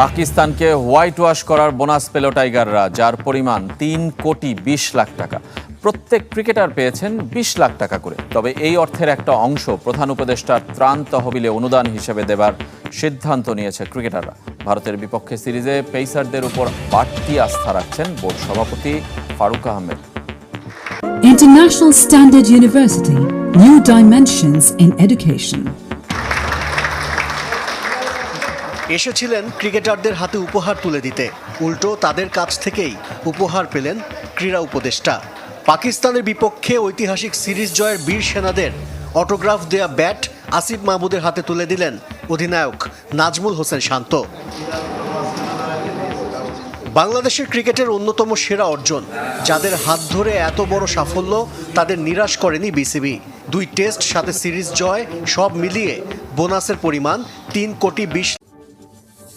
পাকিস্তানকে white wash করার bonus পেল টাইগাররা, যার পরিমাণ 3,20,00,000 টাকা। প্রত্যেক ক্রিকেটার পেয়েছেন 20 লাখ টাকা করে। তবে এই অর্থের একটা অংশ প্রধান উপদেষ্টার ত্রাণ তহবিলে অনুদান হিসেবে দেবার সিদ্ধান্ত নিয়েছে ক্রিকেটাররা। ভারতের বিপক্ষে সিরিজে পেসারদের উপর বাড়তি আস্থা রাখছেন বোর্ড সভাপতি Faruk Ahmed. International Standard University, New Dimensions in Education. এসেছিলেন ক্রিকেটারদের হাতে উপহার তুলে দিতে, উল্টো তাদের কাছ থেকেই উপহার পেলেন ক্রীড়া উপদেষ্টা। পাকিস্তানের বিপক্ষে ঐতিহাসিক সিরিজ জয়ের বীর সেনাদের অটোগ্রাফ দেয়া ব্যাট আসিফ মাহমুদের হাতে তুলে দিলেন অধিনায়ক নাজমুল হোসেন শান্ত। বাংলাদেশের ক্রিকেটের অন্যতম সেরা অর্জন, যাদের হাত ধরে এত বড় সাফল্য তাদের নিরাশ করেনি বিসিবি। 2 টেস্ট সাথে সিরিজ জয়, সব মিলিয়ে বোনাসের পরিমাণ 3,20,00,000।